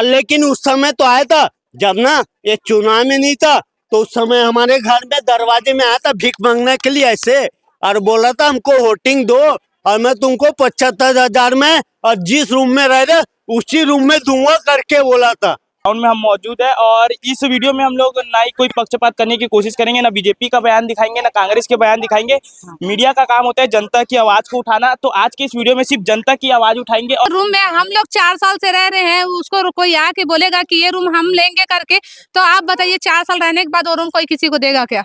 लेकिन उस समय तो आया था जब ना ये चुनाव में नहीं था, तो उस समय हमारे घर में दरवाजे में आया था भीख मांगने के लिए ऐसे, और बोला था हमको वोटिंग दो और मैं तुमको 75,000 में और जिस रूम में रह रहे उसी रूम में दूंगा करके बोला था। ग्राउंड में हम मौजूद है और इस वीडियो में हम लोग ना ही कोई पक्षपात करने की कोशिश करेंगे, ना बीजेपी का बयान दिखाएंगे, ना कांग्रेस के बयान दिखाएंगे। मीडिया का काम होता है जनता की आवाज को उठाना, तो आज के इस वीडियो में सिर्फ जनता की आवाज उठाएंगे। और रूम में हम लोग 4 साल से रह रहे हैं, उसको कोई आके बोलेगा कि ये रूम हम लेंगे करके, तो आप बताइए 4 साल रहने के बाद वो रूम कोई किसी को देगा क्या?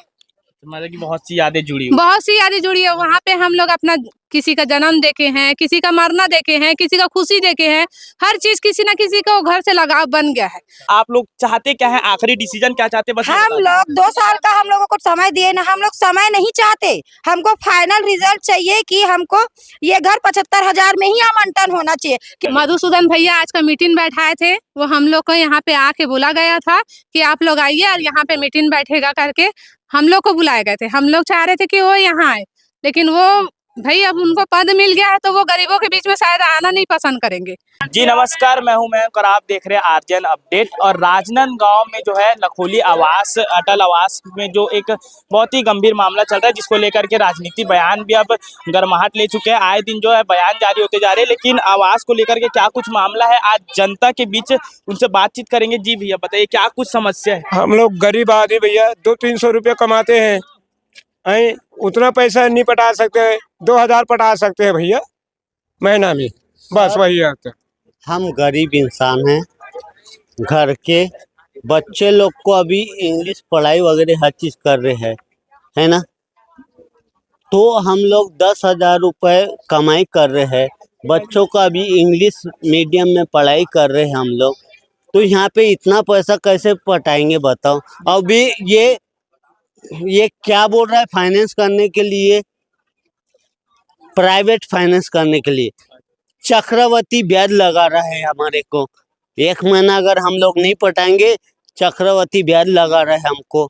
मतलब कि बहुत सी यादें जुड़ी हुई बहुत सी यादें जुड़ी है। वहाँ पे हम लोग अपना किसी का जन्म देखे हैं, किसी का मरना देखे हैं, किसी का खुशी देखे हैं, हर चीज किसी ना किसी को घर से लगाव बन गया है। आप लोग चाहते क्या है, आखिरी डिसीजन क्या चाहते? बस हम लोग 2 साल का हम लोगों को समय दिए ना, हम लोग समय नहीं चाहते, हमको फाइनल रिजल्ट चाहिए कि हमको ये घर 75,000 में ही आवंटन होना चाहिए। मधुसूदन भैया आज का मीटिंग बैठाए थे, वो हम लोग को यहाँ पे आके बोला गया था कि आप लोग आइए और यहाँ पे मीटिंग बैठेगा करके हम लोग को बुलाए गए थे। हम लोग चाह रहे थे कि वो यहाँ आए, लेकिन वो भाई अब उनको पद मिल गया है तो वो गरीबों के बीच में शायद आना नहीं पसंद करेंगे। जी नमस्कार, मैं हूं मयंक और आप देख रहे हैं आरजन अपडेट। और राजनांदगांव में जो है लखोली आवास, अटल आवास में जो एक बहुत ही गंभीर मामला चल रहा है, जिसको लेकर के राजनीति बयान भी अब गर्माहट ले चुके हैं। आए दिन जो है बयान जारी होते जा रहे हैं, लेकिन आवास को लेकर के क्या कुछ मामला है आज जनता के बीच उनसे बातचीत करेंगे। जी भैया बताइए क्या कुछ समस्या है? हम लोग गरीब आदमी भैया 200-300 रुपये कमाते हैं, उतना पैसा नहीं पटा सकते, 2,000 पटा सकते हैं भैया महीना में, बस वही आता। हम गरीब इंसान हैं, घर के बच्चे लोग को अभी इंग्लिश पढ़ाई वगैरह हर चीज कर रहे हैं, है ना। तो हम लोग 10,000 रुपये कमाई कर रहे हैं, बच्चों का अभी इंग्लिश मीडियम में पढ़ाई कर रहे हैं हम लोग। तो यहाँ पे इतना पैसा कैसे पटाएंगे बताओ। अभी ये क्या बोल रहा है, फाइनेंस करने के लिए, प्राइवेट फाइनेंस करने के लिए चक्रवर्ती ब्याज लगा रहा है हमारे को। 1 महीना अगर हम लोग नहीं पटाएंगे चक्रवर्ती ब्याज लगा रहा है हमको।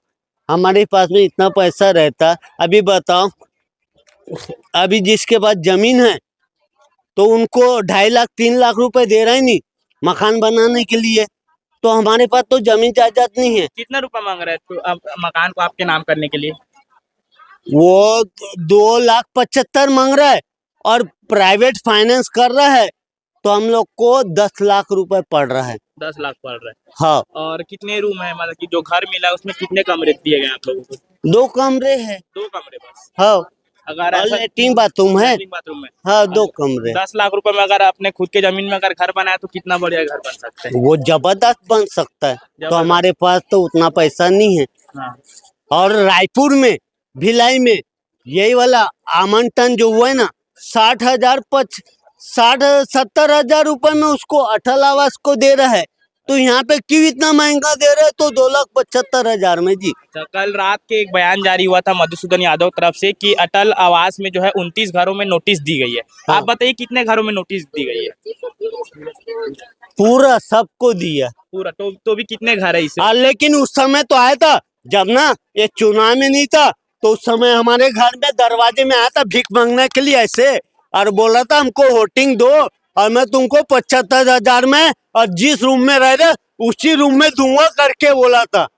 हमारे पास में इतना पैसा रहता, अभी बताओ, अभी जिसके पास जमीन है तो उनको 2.5 लाख 3 लाख रुपए दे रहे हैं नहीं मकान बनाने के लिए, तो हमारे पास तो जमीन जायदाद नहीं है। कितना रुपया मांग रहे हैं तो मकान को आपके नाम करने के लिए? वो 2,75,000 मांग रहा है और प्राइवेट फाइनेंस कर रहा है, तो हम लोग को 10 लाख रुपए पड़ रहा है। 10 लाख पड़ रहा है। हाँ। और कितने रूम है, मतलब कि जो घर मिला है उसमें कितने कमरे दिए गए आप लोगों को? 2 कमरे हैं। 2 कमरे बस? हाँ। अगर लैट्रिन बाथरूम है। बाथरूम में हाँ, 2 कमरे। 10 लाख रुपए में अगर अपने खुद के जमीन में अगर घर बनाया तो कितना बढ़िया घर बन सकता है? वो जबरदस्त बन सकता है, तो हमारे पास तो उतना पैसा नहीं है। हाँ। और रायपुर में, भिलाई में यही वाला आवंटन जो हुआ है ना, 70,000 रुपए में उसको अटल आवास को दे रहा है, तो यहाँ पे क्यों इतना महंगा दे रहे हैं? तो 2,75,000 में जी। कल रात के एक बयान जारी हुआ था मधुसूदन यादव तरफ से कि अटल आवास में जो है 29 घरों में नोटिस दी गई है। हाँ। आप बताइए कितने घरों में नोटिस दी गई है? पूरा सबको दिया पूरा तो भी कितने घर है इसे? लेकिन उस समय तो आया था जब ना ये चुनाव में नहीं था, तो उस समय हमारे घर में दरवाजे में आया था भीख मांगने के लिए ऐसे, और बोला था हमको वोटिंग दो और मैं तुमको 75,000 में और जिस रूम में रह रहे उसी रूम में दूंगा करके बोला था।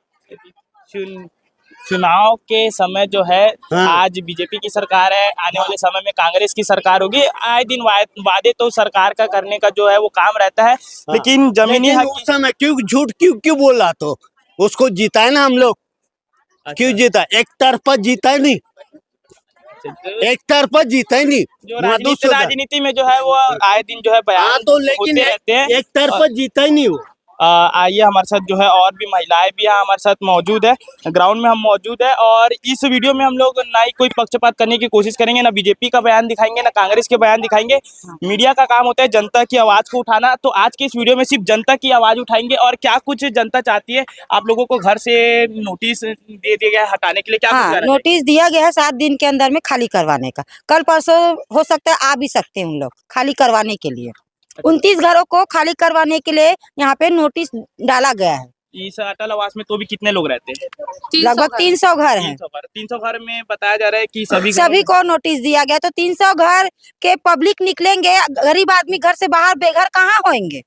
चुनाव के समय जो है, हाँ। आज बीजेपी की सरकार है, आने वाले समय में कांग्रेस की सरकार होगी। आए दिन वादे तो सरकार का करने का जो है वो काम रहता है, हाँ। लेकिन जमीनी हक उस समय झूठ क्यों बोला? तो उसको जीता है ना हम लोग। अच्छा। क्यों जीता? एक तरफा जीता है नहीं, एक तरफा जीता ही नहीं। जो राजनीति में जो है वो आए दिन जो है बयान तो लेकिन होते रहते हैं, एक तरफा जीता ही नहीं वो। आइए हमारे साथ जो है और भी महिलाएं भी यहाँ हमारे साथ मौजूद है, ग्राउंड में हम मौजूद है। और इस वीडियो में हम लोग ना ही कोई पक्षपात करने की कोशिश करेंगे, ना बीजेपी का बयान दिखाएंगे, ना कांग्रेस के बयान दिखाएंगे। मीडिया का काम होता है जनता की आवाज को उठाना, तो आज के इस वीडियो में सिर्फ जनता की आवाज उठाएंगे। और क्या कुछ जनता चाहती है, आप लोगों को घर से नोटिस दे दिया गया है हटाने के लिए, क्या हाँ, नोटिस दिया गया है 7 दिन के अंदर में खाली करवाने का। कल परसों हो सकता है आ भी सकते हैं उन लोग खाली करवाने के लिए। 29 घरों को खाली करवाने के लिए यहाँ पे नोटिस डाला गया है। इस अटल आवास में तो भी कितने लोग रहते हैं? लगभग 300 घर हैं। 300 घर में बताया जा रहा है कि सभी को नोटिस दिया गया, तो 300 घर के पब्लिक निकलेंगे, गरीब आदमी घर से बाहर बेघर कहाँ होंगे?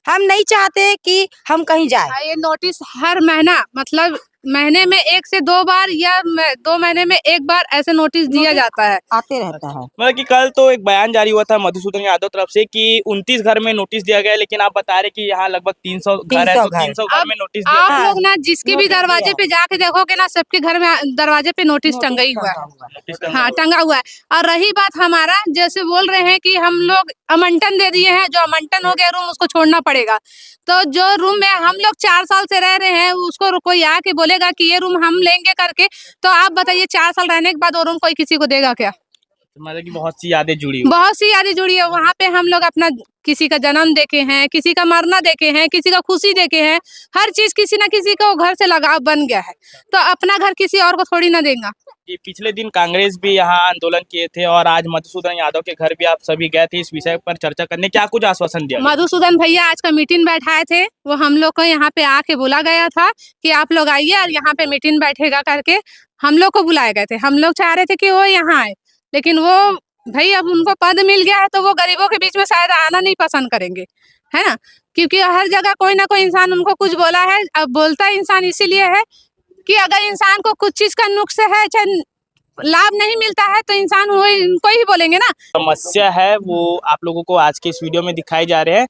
हम नहीं चाहते कि हम कहीं जाए। ये नोटिस हर महीना मतलब महीने में 1 से 2 बार या 2 महीने में 1 बार ऐसे नोटिस दिया जाता है। आते रहता है। मतलब कि कल तो एक बयान जारी हुआ था मधुसूदन यादव तरफ से कि 29 घर में नोटिस दिया गया है, लेकिन आप बता रहे कि यहाँ लगभग 300 घर है, 300 तो 300 घर अब में नोटिस दिया आप गया है। लोग ना जिसके भी नोटिस दरवाजे दिया पे जाके देखोगे ना, सबके घर में दरवाजे पे नोटिस टंगा ही हुआ है। नोटिस टंगा हाँ, हुआ है। टंगा हुआ है। और रही बात हमारा, जैसे बोल रहे हैं कि हम लोग आवंटन दे दिए हैं, जो आवंटन हो गया रूम उसको छोड़ना पड़ेगा। तो जो रूम में हम लोग 4 साल से रह रहे हैं, उसको कोई आके बोलेगा कि ये रूम हम लेंगे करके, तो आप बताइए 4 साल रहने के बाद वो रूम कोई किसी को देगा क्या? मतलब कि बहुत सी यादें जुड़ी हुई। बहुत सी यादें जुड़ी है। वहाँ पे हम लोग अपना किसी का जन्म देखे हैं, किसी का मरना देखे हैं, किसी का खुशी देखे हैं। हर चीज किसी ना किसी को घर से लगाव बन गया है, तो अपना घर किसी और को थोड़ी ना देगा। कि पिछले दिन कांग्रेस भी यहाँ आंदोलन किए थे और आज मधुसूदन यादव के घर भी आप सभी गए थे इस विषय पर चर्चा करने, क्या कुछ आश्वासन दिया गया? मधुसूदन भैया आज का मीटिंग बैठाए थे, वो हम लोग को यहाँ पे आके बोला गया था कि आप लोग आइए और यहाँ पे मीटिंग बैठेगा करके हम लोग को बुलाए गए थे। हम लोग चाह रहे थे कि वो यहाँ आए, लेकिन वो भाई अब उनको पद मिल गया है तो वो गरीबों के बीच में शायद आना नहीं पसंद करेंगे, है ना? क्योंकि हर जगह कोई ना कोई इंसान उनको कुछ बोला है। अब बोलता इंसान इसीलिए है कि अगर इंसान को कुछ चीज का नुक्स है, चाहे लाभ नहीं मिलता है, तो इंसान वो इनको ही बोलेंगे ना। समस्या है वो आप लोगों को आज के इस वीडियो में दिखाई जा रहे हैं।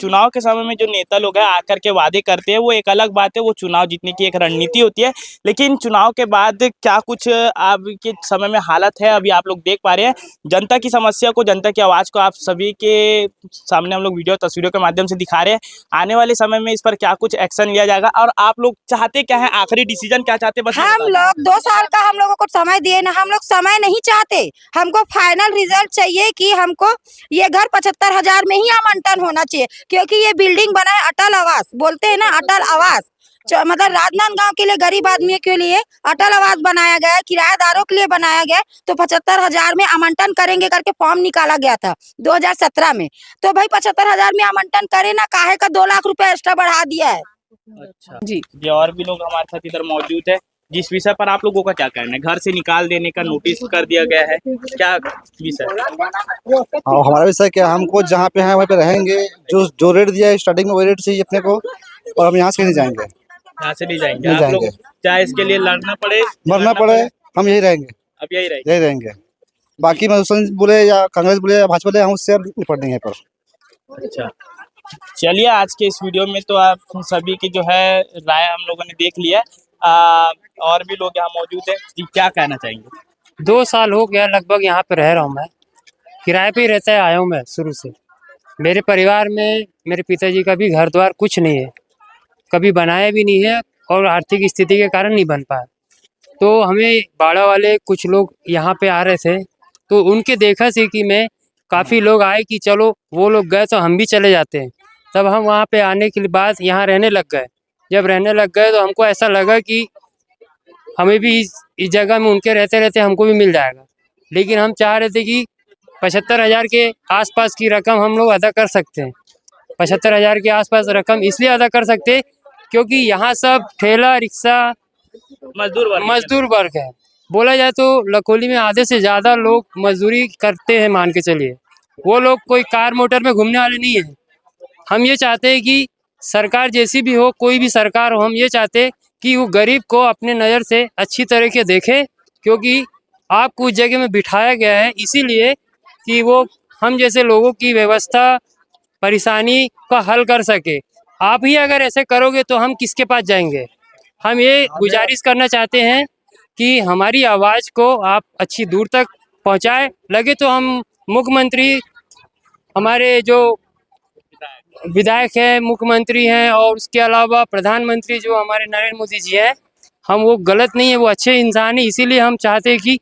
चुनाव के समय में जो नेता लोग हैं आकर के वादे करते हैं वो एक अलग बात है, वो चुनाव जीतने की एक रणनीति होती है, लेकिन चुनाव के बाद क्या कुछ अब के समय में हालत है अभी आप लोग देख पा रहे हैं। जनता की समस्या को, जनता की आवाज़ को आप सभी के सामने हम लोग वीडियो तस्वीरों के माध्यम से दिखा रहे हैं। आने वाले समय में इस पर क्या कुछ एक्शन लिया जाएगा और आप लोग चाहते क्या है, आखिरी डिसीजन क्या चाहते हैं? बस ये हम बता दें। लोग 2 साल का हम लोगों को समय दिए ना, हम लोग समय नहीं चाहते। हमको फाइनल रिजल्ट चाहिए कि हमको ये घर 75,000 में ही आवंटन होना चाहिए, क्योंकि ये बिल्डिंग बना है अटल आवास, बोलते हैं ना अटल आवास। मतलब राजनांदगांव के लिए गरीब आदमी के लिए अटल आवास बनाया गया है, किराएदारों के लिए बनाया गया है। तो 75,000 में आवंटन करेंगे करके फॉर्म निकाला गया था 2017 में। तो भाई 75,000 में आवंटन करे ना, काहे का 2 लाख रुपए एक्स्ट्रा बढ़ा दिया है। अच्छा जी। ये और भी लोग हमारे साथ इधर मौजूद है, जिस विषय पर आप लोगों का क्या कहना है? घर से निकाल देने का नोटिस कर दिया गया है, क्या विषय? और हमारा विषय क्या, हमको जहाँ पे है वहीं पे रहेंगे। जो रेट दिया है स्टार्टिंग में वही रेट चाहिए अपने को, और हम यहाँ से नहीं जाएंगे, यहाँ से नहीं जाएंगे नहीं आप लोग? जाएंगे। चाहे इसके लिए लड़ना पड़े, मरना पड़े, हम यही रहेंगे, अब यही रहेगा। यही रहेंगे। बाकी मधुसूदन बोले या कांग्रेस बोले या भाजपा बोले, हम उससे निपट देंगे पर। अच्छा, चलिए आज के इस वीडियो में तो आप सभी की जो है राय हम लोगों ने देख लिया। और भी लोग यहाँ मौजूद हैं जी, क्या कहना चाहेंगे? 2 साल हो गया लगभग यहाँ पे रह रहा हूँ मैं, किराए पे ही रहता है, आया हूँ मैं शुरू से। मेरे परिवार में मेरे पिताजी का भी घर द्वार कुछ नहीं है, कभी बनाया भी नहीं है और आर्थिक स्थिति के कारण नहीं बन पाया। तो हमें बाड़ा वाले कुछ लोग यहाँ पे आ रहे थे, तो उनके देखा से कि मैं काफ़ी लोग आए कि चलो वो लोग गए तो हम भी चले जाते हैं। तब हम वहाँ पे आने के बाद यहाँ रहने लग गए। जब रहने लग गए तो हमको ऐसा लगा कि हमें भी इस जगह में उनके रहते रहते हमको भी मिल जाएगा, लेकिन हम चाह रहे थे कि 75,000 के आसपास की रकम हम लोग अदा कर सकते हैं। 75,000 के आसपास रकम इसलिए अदा कर सकते हैं क्योंकि यहाँ सब ठेला रिक्शा मजदूर वर्ग है। बोला जाए तो लखोली में आधे से ज़्यादा लोग मजदूरी करते हैं, मान के चलिए। वो लोग कोई कार मोटर में घूमने वाले नहीं है। हम ये चाहते हैं कि सरकार जैसी भी हो, कोई भी सरकार हो, हम ये चाहते हैं कि वो गरीब को अपने नज़र से अच्छी तरह के देखे, क्योंकि आपको उस जगह में बिठाया गया है इसीलिए कि वो हम जैसे लोगों की व्यवस्था परेशानी का हल कर सके। आप ही अगर ऐसे करोगे तो हम किसके पास जाएंगे? हम ये गुजारिश करना चाहते हैं कि हमारी आवाज़ को आप अच्छी दूर तक पहुंचाए। लगे तो हम मुख्यमंत्री, हमारे जो विधायक हैं, मुख्यमंत्री हैं, और उसके अलावा प्रधानमंत्री जो हमारे नरेंद्र मोदी जी हैं, हम वो गलत नहीं है, वो अच्छे इंसान हैं। इसीलिए हम चाहते हैं कि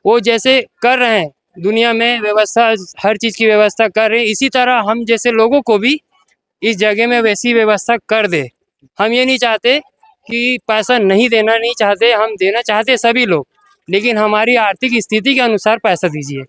वो जैसे कर रहे हैं दुनिया में व्यवस्था, हर चीज़ की व्यवस्था कर रहे हैं, इसी तरह हम जैसे लोगों को भी इस जगह में वैसी व्यवस्था कर दे। हम ये नहीं चाहते कि पैसा नहीं देना नहीं चाहते, हम देना चाहते सभी लोग, लेकिन हमारी आर्थिक स्थिति के अनुसार पैसा दीजिए।